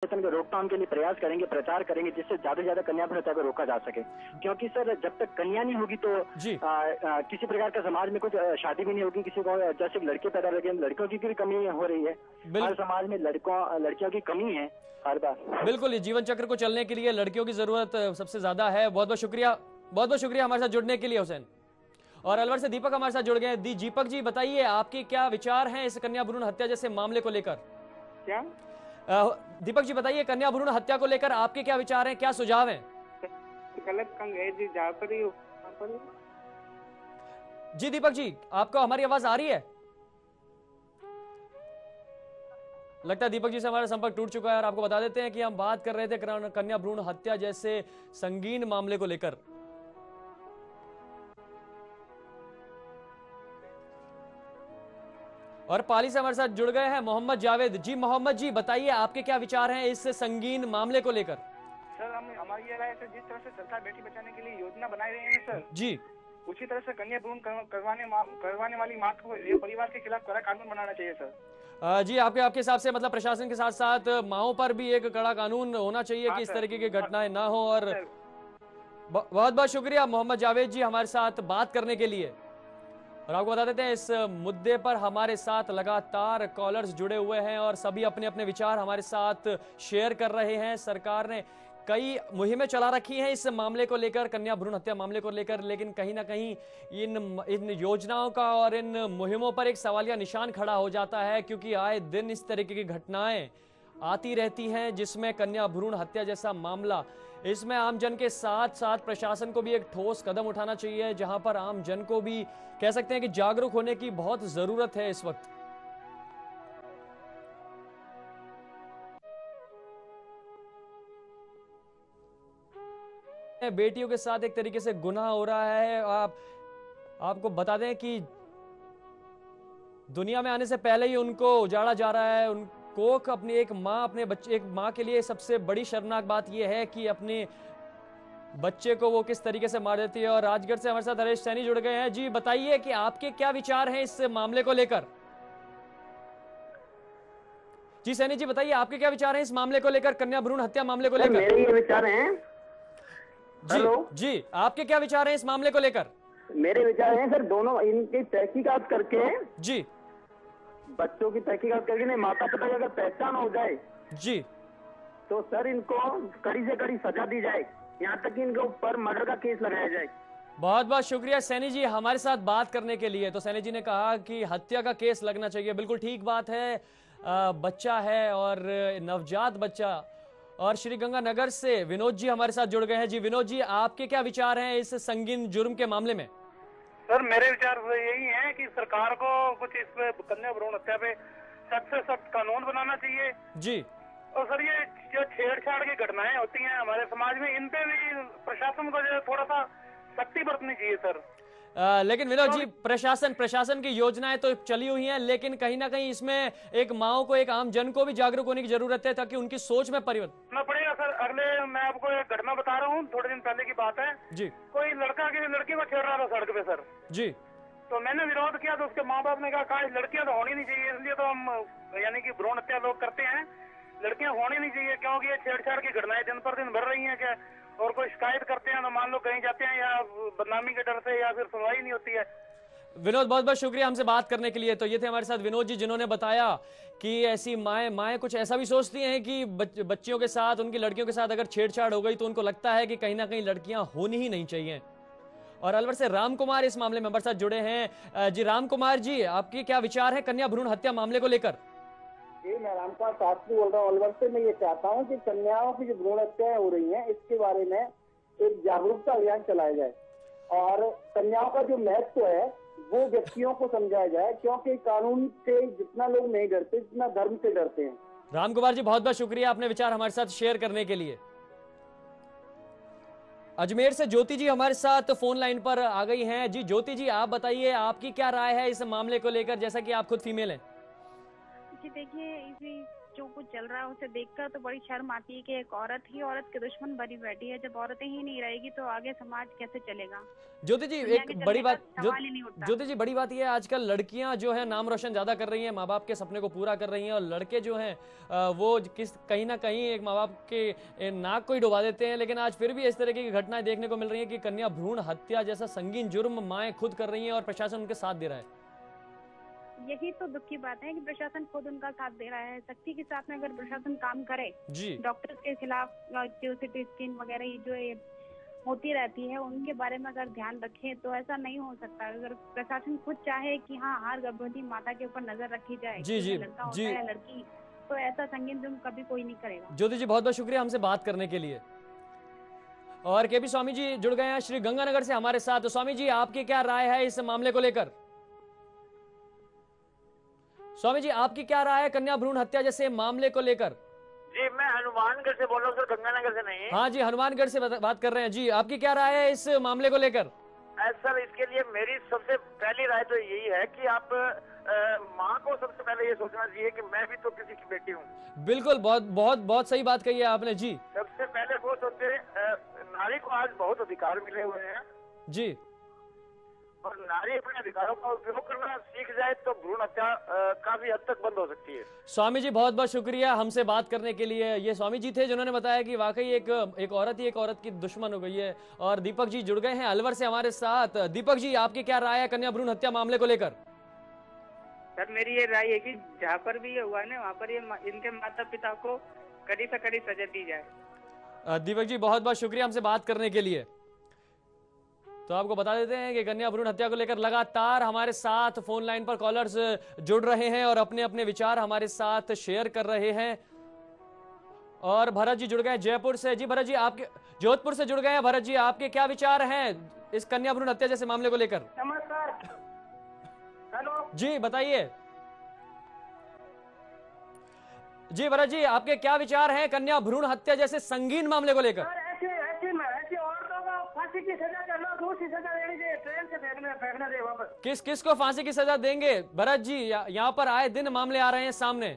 रोकथाम के लिए प्रयास करेंगे, प्रचार करेंगे, जिससे ज्यादा से ज्यादा कन्या भ्रूण हत्या को रोका जा सके। क्योंकि सर जब तक कन्या नहीं होगी तो किसी प्रकार का समाज में कुछ शादी भी नहीं होगी। किसी को जैसे लड़के पैदा हो रहे हैं, लड़कियों की भी कमी हो रही है। हर समाज में लड़कियों की कमी है हर बार। बिल्कुल, ये जीवन चक्र को चलने के लिए लड़कियों की जरूरत सबसे ज्यादा है। बहुत बहुत शुक्रिया हमारे साथ जुड़ने के लिए हुसैन। और अलवर से दीपक हमारे साथ जुड़ गए। दीपक जी बताइए, आपके क्या विचार हैं इस कन्या भ्रूण हत्या जैसे मामले को लेकर? क्या दीपक जी बताइए, कन्या भ्रूण हत्या को लेकर आपके क्या विचार हैं, क्या सुझाव हैं? गलत कंग है जी, जहाँ पर ही जी दीपक जी, आपको हमारी आवाज आ रही है? लगता है दीपक जी से हमारा संपर्क टूट चुका है। और आपको बता देते हैं कि हम बात कर रहे थे कन्या भ्रूण हत्या जैसे संगीन मामले को लेकर। और पाली से हमारे साथ जुड़ गए हैं मोहम्मद जावेद जी। मोहम्मद जी बताइए, आपके क्या विचार हैं इस संगीन मामले को लेकर? सर हमारी ये राय है, जिस तरह से सरकार बेटी बचाने के लिए योजना बनाई रही है सर जी, उसी तरह से कन्या भ्रूण करवाने वाली माँ को परिवार के खिलाफ कड़ा कानून बनाना चाहिए सर। जी, आपके हिसाब से मतलब प्रशासन के साथ साथ माओं पर भी एक कड़ा कानून होना चाहिए कि इस तरीके की घटनाएं ना हो। और बहुत बहुत शुक्रिया मोहम्मद जावेद जी हमारे साथ बात करने के लिए। और आपको बता देते हैं, इस मुद्दे पर हमारे साथ लगातार कॉलर्स जुड़े हुए हैं और सभी अपने अपने विचार हमारे साथ शेयर कर रहे हैं। सरकार ने कई मुहिमें चला रखी हैं इस मामले को लेकर, कन्या भ्रूण हत्या मामले को लेकर, लेकिन कहीं ना कहीं इन योजनाओं का और इन मुहिमों पर एक सवालिया निशान खड़ा हो जाता है, क्योंकि आए दिन इस तरीके की घटनाएं आती रहती हैं जिसमें कन्या भ्रूण हत्या जैसा मामला। इसमें आम जन के साथ साथ प्रशासन को भी एक ठोस कदम उठाना चाहिए, जहां पर आम जन को भी कह सकते हैं कि जागरूक होने की बहुत जरूरत है इस वक्त। बेटियों के साथ एक तरीके से गुनाह हो रहा है। आपको बता दें कि दुनिया में आने से पहले ही उनको उजाड़ा जा रहा है। उनको अपनी एक माँ के लिए सबसे बड़ी शर्मनाक बात यह है कि अपने बच्चे को वो किस तरीके से मार देती है। और राजगढ़ से हमारे साथ हरीश सैनी जुड़ गए हैं। जी बताइए कि आपके क्या विचार हैं इस मामले को लेकर? जी सैनी जी बताइए, आपके क्या विचार हैं इस मामले को लेकर, कन्या भ्रूण हत्या मामले को लेकर? मेरे ये विचार हैं जी, आपके क्या विचार हैं इस मामले को लेकर? मेरे विचार हैं सर, दोनों इनकी तहकीकात करके जी, बच्चों की तहकीकात करके नहीं, माता पिता की अगर पहचान हो जाए जी, तो सर इनको कड़ी से कड़ी सजा दी जाए, यहाँ तक कि इनके ऊपर मर्डर का केस लगाया जाए। बहुत बहुत शुक्रिया सैनी जी हमारे साथ बात करने के लिए। तो सैनी जी ने कहा कि हत्या का केस लगना चाहिए, बिल्कुल ठीक बात है। बच्चा है और नवजात बच्चा। और श्रीगंगानगर से विनोद जी हमारे साथ जुड़ गए हैं। जी विनोद जी, आपके क्या विचार हैं इस संगीन जुर्म के मामले में? सर मेरे विचार यही है कि सरकार को कुछ इस पे कन्या भ्रूण हत्या पे सख्त से सख्त कानून बनाना चाहिए जी। और सर ये जो छेड़छाड़ की घटनाएं होती हैं हमारे समाज में, इन पे भी प्रशासन को जो थोड़ा सा सख्ती बरतनी चाहिए सर। लेकिन विनोद जी, प्रशासन की योजनाएं तो चली हुई हैं, लेकिन कहीं ना कहीं इसमें एक माओ को, एक आम जन को भी जागरूक होने की जरूरत है ताकि उनकी सोच में परिवर्तन पड़ेगा सर। मैं आपको एक घटना बता रहा हूँ, थोड़े दिन पहले की बात है जी। कोई लड़का किसी लड़की को छेड़ रहा था सड़क पे सर जी। तो मैंने विरोध किया तो उसके माँ बाप ने कहा लड़कियां तो होनी नहीं चाहिए, इसलिए तो हम यानी कि भ्रूण हत्या लोग करते हैं, लड़कियां होनी नहीं चाहिए क्योंकि ये छेड़छाड़ की घटनाएं दिन पर दिन बढ़ रही हैं क्या। और कोई शिकायत करते हैं तो मान लो कहीं जाते हैं या बदनामी के डर से या फिर सुनवाई नहीं होती है। विनोद बहुत बहुत शुक्रिया हमसे बात करने के लिए। तो ये थे हमारे साथ विनोद जी, जिन्होंने बताया कि ऐसी माएँ कुछ ऐसा भी सोचती हैं कि बच्चियों के साथ, उनकी लड़कियों के साथ अगर छेड़छाड़ हो गई तो उनको लगता है कि कहीं ना कहीं लड़कियां होनी ही नहीं चाहिए। और अलवर से राम कुमार इस मामले में हमारे साथ जुड़े हैं। जी राम कुमार जी, आपके क्या विचार है कन्या भ्रूण हत्या मामले को लेकर? जी मैं राम कुमार शास्त्री बोल रहा हूँ अलवर से। मैं ये चाहता हूँ कि कन्याओं की जो भ्रूण हत्याएं हो रही हैं इसके बारे में एक जागरूकता अभियान चलाया जाए और कन्याओं का जो महत्व है वो व्यक्तियों को समझाया जाए, क्योंकि कानून से जितना लोग नहीं डरते जितना धर्म से डरते हैं। राम कुमार जी बहुत बहुत शुक्रिया अपने विचार हमारे साथ शेयर करने के लिए। अजमेर से ज्योति जी हमारे साथ फोन लाइन पर आ गई हैं। जी ज्योति जी, आप बताइए आपकी क्या राय है इस मामले को लेकर, जैसा कि आप खुद फीमेल हैं? जी देखिए, जो कुछ चल रहा है उसे देखकर तो बड़ी शर्म आती है कि एक औरत ही औरत के दुश्मन बनी बैठी है। जब औरतें ही नहीं रहेगी तो आगे समाज कैसे चलेगा? ज्योति जी दुनिया एक के बड़ी चलने का बात सवाल ही नहीं उठता। ज्योति जी बड़ी बात यह है आजकल लड़कियां जो है नाम रोशन ज्यादा कर रही हैं, माँ बाप के सपने को पूरा कर रही हैं, और लड़के जो हैं वो कहीं ना कहीं एक माँ बाप के नाक को ही डुबा देते हैं। लेकिन आज फिर भी इस तरह की घटनाएं देखने को मिल रही है कि कन्या भ्रूण हत्या जैसा संगीन जुर्म माएं खुद कर रही हैं और प्रशासन उनके साथ दे रहा है। यही तो दुख की बात है कि प्रशासन खुद उनका साथ दे रहा है। सख्ती के साथ में अगर प्रशासन काम करे जी डॉक्टर्स के खिलाफ, जो सिटी स्कैन वगैरह ये जो ये होती रहती है उनके बारे में अगर ध्यान रखें तो ऐसा नहीं हो सकता। अगर प्रशासन खुद चाहे कि हाँ हर गर्भवती माता के ऊपर नजर रखी जाए, जी जी लड़का होता जी है या लड़की, तो ऐसा संगीन जुर्म कभी कोई नहीं करेगा। ज्योति जी बहुत बहुत शुक्रिया हमसे बात करने के लिए। और केपी स्वामी जी जुड़ गए हैं श्री गंगानगर से हमारे साथ। तो स्वामी जी आपकी क्या राय है इस मामले को लेकर? स्वामी जी आपकी क्या राय है कन्या भ्रूण हत्या जैसे मामले को लेकर? जी मैं हनुमानगढ़ से बोल रहा हूँ सर, गंगानगर से नहीं। हाँ जी हनुमानगढ़ से बात कर रहे हैं जी। आपकी क्या राय है इस मामले को लेकर? सर इसके लिए मेरी सबसे पहली राय तो यही है कि आप माँ को सबसे पहले ये सोचना चाहिए कि मैं भी तो किसी की बेटी हूँ। बिल्कुल, बहुत बहुत बहुत सही बात कही है आपने जी। सबसे पहले वो सोचे, नारी को आज बहुत अधिकार मिले हुए हैं जी, और नारी अपने अधिकारों का उपयोग करना सीख जाए तो भ्रूण हत्या काफी हद तक बंद हो सकती है। स्वामी जी बहुत बहुत शुक्रिया हमसे बात करने के लिए। ये स्वामी जी थे जिन्होंने बताया कि वाकई एक औरत ही एक औरत की दुश्मन हो गई है। और दीपक जी जुड़ गए हैं अलवर से हमारे साथ। दीपक जी आपकी क्या राय है कन्या भ्रूण हत्या मामले को लेकर? सर मेरी ये राय है कि जहाँ पर भी ये हुआ ना वहाँ पर ये इनके माता पिता को कड़ी से कड़ी सजा दी जाए। दीपक जी बहुत बहुत शुक्रिया हमसे बात करने के लिए। तो आपको बता देते हैं कि कन्या भ्रूण हत्या को लेकर लगातार हमारे साथ फोन लाइन पर कॉलर्स जुड़ रहे हैं और अपने अपने विचार हमारे साथ शेयर कर रहे हैं। और भरत जी जुड़ गए जयपुर से। जी भरत जी आपके जोधपुर से जुड़ गए हैं। भरत जी आपके क्या विचार हैं इस कन्या भ्रूण हत्या जैसे मामले को लेकर? नमस्कार। हेलो जी बताइए। जी भरत जी आपके क्या विचार हैं कन्या भ्रूण हत्या जैसे संगीन मामले को लेकर? ऐसी औरतों को फांसी की सजा करना, दूसरी सजा देनी चाहिए, ट्रेन से फेंकना दे वापस। किस को फांसी की सजा देंगे भरत जी? यहाँ पर आए दिन मामले आ रहे हैं सामने।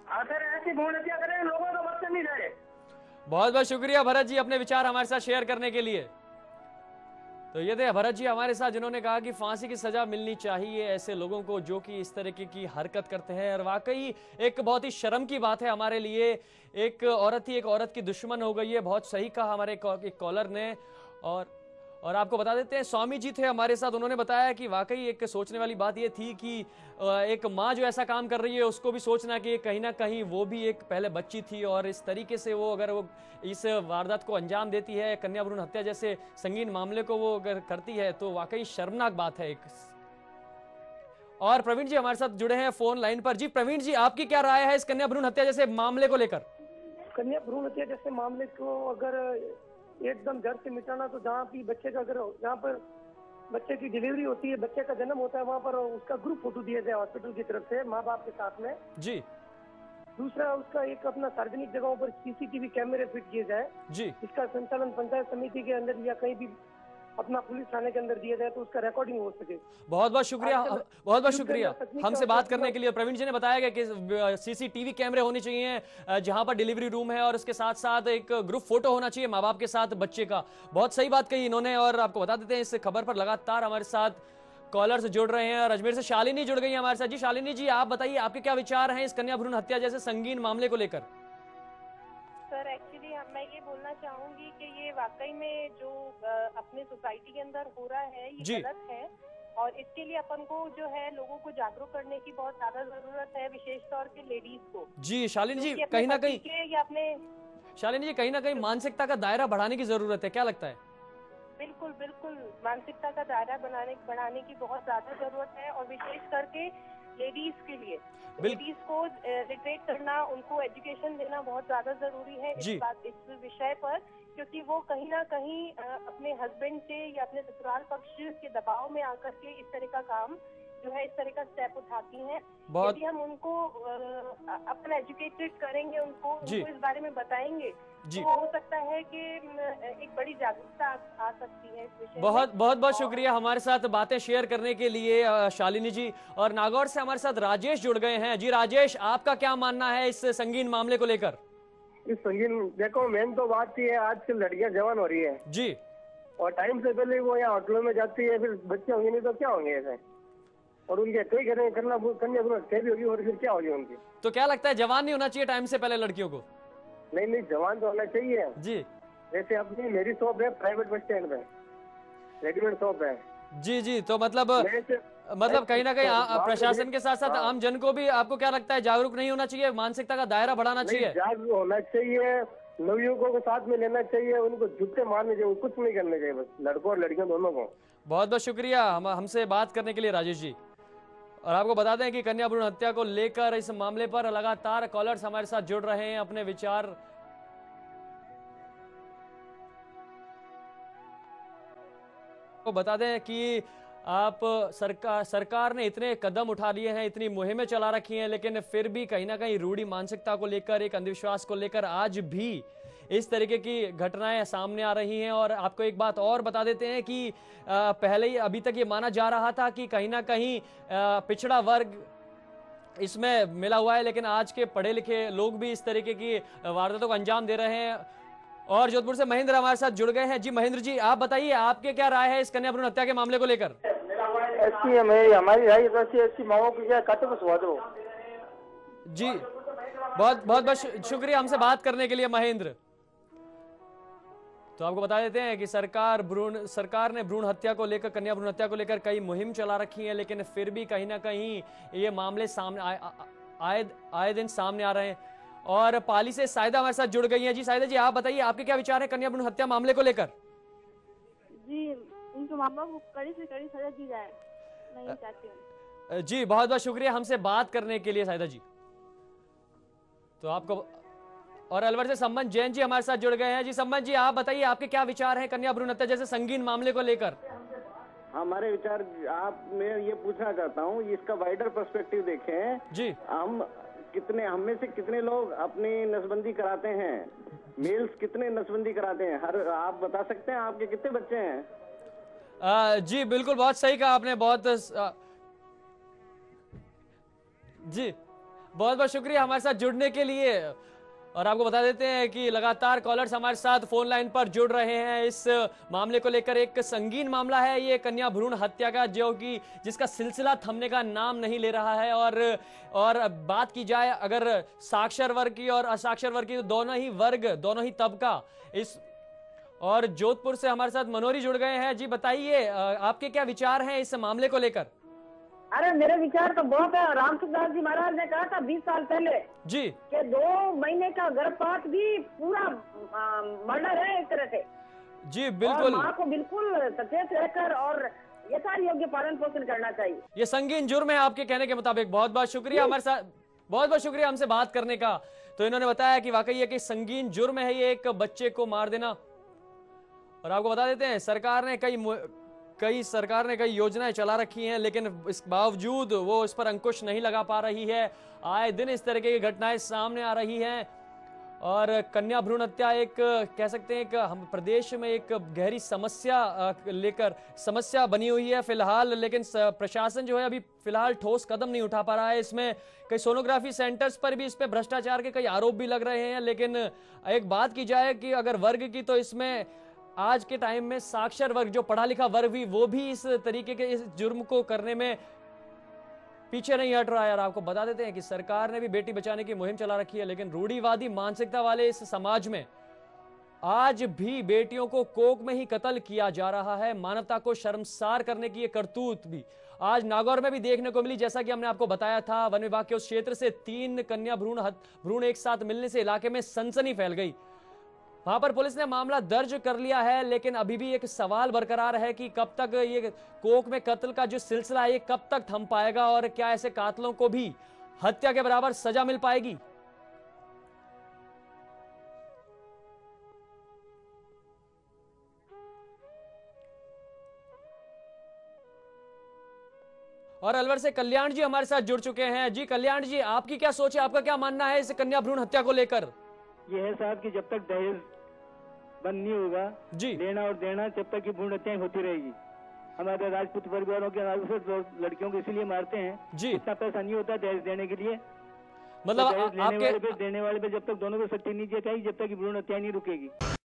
सर ऐसी भ्रूण हत्या करें, लोगों को बख्शा नहीं जाए। बहुत बहुत शुक्रिया भरत जी अपने विचार हमारे साथ शेयर करने के लिए। तो ये थे भरत जी हमारे साथ जिन्होंने कहा कि फांसी की सजा मिलनी चाहिए ऐसे लोगों को जो कि इस तरीके की हरकत करते हैं। और वाकई एक बहुत ही शर्म की बात है हमारे लिए, एक औरत ही एक औरत की दुश्मन हो गई है। बहुत सही कहा हमारे एक कॉलर ने। और आपको बता देते हैं स्वामी जी थे हमारे साथ, उन्होंने बताया कि वाकई एक सोचने वाली बात ये थी कि एक माँ जो ऐसा काम कर रही है उसको भी सोचना कि कहीं ना कहीं वो भी एक पहले बच्ची थी और इस तरीके से वो अगर वो इस वारदात को अंजाम देती है, कन्या भ्रूण हत्या जैसे संगीन मामले को वो अगर करती है तो वाकई शर्मनाक बात है एक। और प्रवीण जी हमारे साथ जुड़े हैं फोन लाइन पर। जी प्रवीण जी आपकी क्या राय है इस कन्या भ्रूण हत्या जैसे मामले को लेकर? कन्या भ्रूण हत्या जैसे मामले को अगर एकदम जड़ से मिटाना, तो जहाँ भी बच्चे का अगर जहाँ पर बच्चे की डिलीवरी होती है, बच्चे का जन्म होता है, वहाँ पर उसका ग्रुप फोटो दिया जाए हॉस्पिटल की तरफ से माँ बाप के साथ में जी। दूसरा उसका एक अपना सार्वजनिक जगहों पर सीसीटीवी कैमरे फिट किए जाए जी। इसका संचालन पंचायत समिति के अंदर या कहीं भी अपना पुलिस थाने के अंदर दिया जाए तो उसका रिकॉर्डिंग हो सके। बहुत बहुत शुक्रिया, बहुत बहुत शुक्रिया हमसे बात करने के लिए। प्रवीण जी ने बताया कि सीसीटीवी कैमरे होने चाहिए जहां पर डिलीवरी रूम है और उसके साथ साथ एक ग्रुप फोटो होना चाहिए माँ बाप के साथ बच्चे का। बहुत सही बात कही इन्होंने। और आपको बता देते हैं इस खबर पर लगातार हमारे साथ कॉलर्स जुड़ रहे हैं और अजमेर से शालिनी जुड़ गई है हमारे साथ। जी शालिनी जी आप बताइए आपके क्या विचार हैं इस कन्या भ्रूण हत्या जैसे संगीन मामले को लेकर? सर एक्चुअली मैं ये बोलना चाहूंगी कि ये वाकई में जो अपने सोसाइटी के अंदर हो रहा है ये गलत है और इसके लिए अपन को जो है लोगों को जागरूक करने की बहुत ज्यादा जरूरत है, विशेष तौर पे लेडीज को। जी शालिनी जी कहीं ना कहीं शालिनी जी कहीं ना कहीं मानसिकता का दायरा बढ़ाने की जरूरत है, क्या लगता है? बिल्कुल बिल्कुल मानसिकता का दायरा बढ़ाने की बहुत ज्यादा जरूरत है और विशेष करके लेडीज के लिए लेडीज को लिटरेट करना, उनको एजुकेशन देना बहुत ज्यादा जरूरी है इस विषय पर, क्योंकि वो कहीं ना कहीं अपने हस्बैंड से या अपने ससुराल पक्ष के दबाव में आकर के इस तरह का काम जो है इस तरह का स्टेप उठाती हैं। बहुत यदि हम उनको अपन एजुकेटेड करेंगे, उनको जी। इस बारे में बताएंगे जी। तो हो सकता है कि एक बड़ी जागरूकता आ सकती है इस विषय बहुत में। बहुत बहुत शुक्रिया हमारे साथ बातें शेयर करने के लिए शालिनी जी। और नागौर से हमारे साथ राजेश जुड़ गए हैं। जी राजेश, आपका क्या मानना है इस संगीन मामले को लेकर? इस संगीन, देखो मेन तो बात ये है, आजकल लड़कियां जवान हो रही है जी। और टाइम से पहले वो यहाँ होटलों में जाती है, फिर बच्चे होंगे नहीं तो क्या होंगे ऐसे, और उनके कई करें करना कन्या भ्रूण हत्या भी होगी और फिर क्या होगी उनकी। तो क्या लगता है जवान नहीं होना चाहिए टाइम से पहले लड़कियों को? नहीं नहीं, जवान तो होना चाहिए जी। जैसे अपनी मेरी शॉप है प्राइवेट बस स्टैंड पे, रेडीमेड शॉप है। जी जी, तो मतलब कहीं ना कहीं प्रशासन के साथ साथ आम जन को भी आपको क्या लगता है जागरूक नहीं होना चाहिए, मानसिकता का दायरा बढ़ाना चाहिए? जागरूक होना चाहिए, नवयुवकों को साथ में लेना चाहिए, उनको जूते मारने चाहिए, कुछ नहीं करने चाहिए, बस लड़कों और लड़कियों दोनों को। बहुत बहुत शुक्रिया हमसे बात करने के लिए राजेश जी। और आपको बता दें कि कन्या भ्रूण हत्या को लेकर इस मामले पर लगातार कॉलर्स हमारे साथ जुड़ रहे हैं, अपने विचार को बता दें कि आप सरकार ने इतने कदम उठा लिए हैं, इतनी मुहिमें चला रखी हैं, लेकिन फिर भी कहीं ना कहीं रूढ़ी मानसिकता को लेकर, एक अंधविश्वास को लेकर आज भी इस तरीके की घटनाएं सामने आ रही हैं। और आपको एक बात और बता देते हैं कि पहले ही अभी तक ये माना जा रहा था कि कहीं ना कहीं पिछड़ा वर्ग इसमें मिला हुआ है, लेकिन आज के पढ़े लिखे लोग भी इस तरीके की वारदातों को अंजाम दे रहे हैं। और जोधपुर से महेंद्र हमारे साथ जुड़ गए हैं। जी महेंद्र जी, आप बताइए आपके क्या राय है इस कन्या भ्रूण हत्या के मामले को लेकर? ऐसी हमारी राय ऐसी माओ की क्या कट बसवा दो। जी बहुत बहुत बहुत शुक्रिया हमसे बात करने के लिए महेंद्र। तो आपको बता देते हैं कि सरकार ने भ्रूण हत्या को लेकर, कन्या भ्रूण हत्या को लेकर कई मुहिम चला रखी है, लेकिन फिर भी कहीं ना कहीं ये मामले सामने आए दिन सामने आ रहे हैं। और पाली से साइदा हमारे साथ जुड़ गई हैं। जी साइदा जी, आप बताइए आपके क्या विचार है कन्या भ्रूण हत्या मामले को लेकर? जी, उनके माँ बाप को कड़ी से कड़ी सजा दी जाए, नहीं चाहती हूँ। जी बहुत बहुत शुक्रिया हमसे बात करने के लिए साइदा जी। तो आपको और अलवर से सम्मन जैन जी हमारे साथ जुड़ गए हैं। जी सम्मन जी, आप बताइए आपके क्या विचार हैं कन्या भ्रूण हत्या जैसे संगीन मामले को लेकर? हमारे विचार मैं ये पूछना चाहता हूँ, इसका वाइडर पर्सपेक्टिव देखें जी। हम में से कितने लोग अपनी नसबंदी कराते हैं, मेल्स कितने नसबंदी कराते हैं, आप बता सकते हैं आपके कितने बच्चे हैं? जी बिल्कुल, बहुत सही कहा आपने, जी बहुत बहुत शुक्रिया हमारे साथ जुड़ने के लिए। और आपको बता देते हैं कि लगातार कॉलर्स हमारे साथ फोन लाइन पर जुड़ रहे हैं इस मामले को लेकर। एक संगीन मामला है ये कन्या भ्रूण हत्या का, जो कि जिसका सिलसिला थमने का नाम नहीं ले रहा है। और बात की जाए अगर साक्षर वर्ग की और असाक्षर वर्ग की, तो दोनों ही वर्ग, दोनों ही तबका इस। और जोधपुर से हमारे साथ मनोरी जुड़ गए हैं। जी बताइए आपके क्या विचार हैं इस मामले को लेकर? अरे मेरे विचार तो बहुत है। रामसुखदास जी महाराज ने कहा था 20 साल पहले जी कि 2 महीने का गर्भपात भी पूरा मर्डर है एक तरह से। जी बिल्कुल, माँ को बिल्कुल सचेत रहकर और यथार्थ योग्य पालन पोषण करना चाहिए। ये संगीन जुर्म है आपके कहने के मुताबिक। बहुत बहुत शुक्रिया हमारे साथ, बहुत बहुत शुक्रिया हमसे बात करने का। तो इन्होंने बताया कि वाकई ये कि संगीन जुर्म है ये एक बच्चे को मार देना। और आपको बता देते हैं सरकार ने कई योजनाएं चला रखी हैं, लेकिन इस बावजूद वो इस पर अंकुश नहीं लगा पा रही है। आए दिन इस तरह की घटनाएं सामने आ रही हैं। और कन्या भ्रूण हत्या एक कह सकते हैं कि हम प्रदेश में एक गहरी समस्या बनी हुई है फिलहाल, लेकिन प्रशासन जो है अभी फिलहाल ठोस कदम नहीं उठा पा रहा है। इसमें कई सोनोग्राफी सेंटर्स पर भी इस पे भ्रष्टाचार के कई आरोप भी लग रहे हैं। लेकिन एक बात की जाए कि अगर वर्ग की, तो इसमें आज के टाइम में साक्षर वर्ग, जो पढ़ा लिखा वर्ग भी, वो भी इस तरीके के इस जुर्म को करने में पीछे नहीं हट रहा है। और आपको बता देते हैं कि सरकार ने भी बेटी बचाने की मुहिम चला रखी है, लेकिन रूढ़िवादी मानसिकता वाले इस समाज में आज भी बेटियों को कोख में ही कत्ल किया जा रहा है। मानवता को शर्मसार करने की ये करतूत भी आज नागौर में भी देखने को मिली। जैसा कि हमने आपको बताया था, वन विभाग के उस क्षेत्र से 3 कन्या भ्रूण एक साथ मिलने से इलाके में सनसनी फैल गई। वहां पर पुलिस ने मामला दर्ज कर लिया है, लेकिन अभी भी एक सवाल बरकरार है कि कब तक ये कोख में कत्ल का जो सिलसिला है ये कब तक थम पाएगा, और क्या ऐसे कातलों को भी हत्या के बराबर सजा मिल पाएगी। और अलवर से कल्याण जी हमारे साथ जुड़ चुके हैं। जी कल्याण जी, आपकी क्या सोच है, आपका क्या मानना है इस कन्या भ्रूण हत्या को लेकर? ये है साहब कि जब तक दहेज बंद नहीं होगा जी, लेना और देना, जब तक की भ्रूण हत्याएं होती रहेगी। हमारे राजपूत परिवारों के लड़कियों को इसीलिए मारते हैं जी, इतना पैसा नहीं होता दहेज देने के लिए। मतलब तो दहेज लेने वाले पे देने वाले पे जब तक दोनों को सख्ती नहीं की जाएगी, जब तक की भ्रूण हत्या नहीं रुकेगी।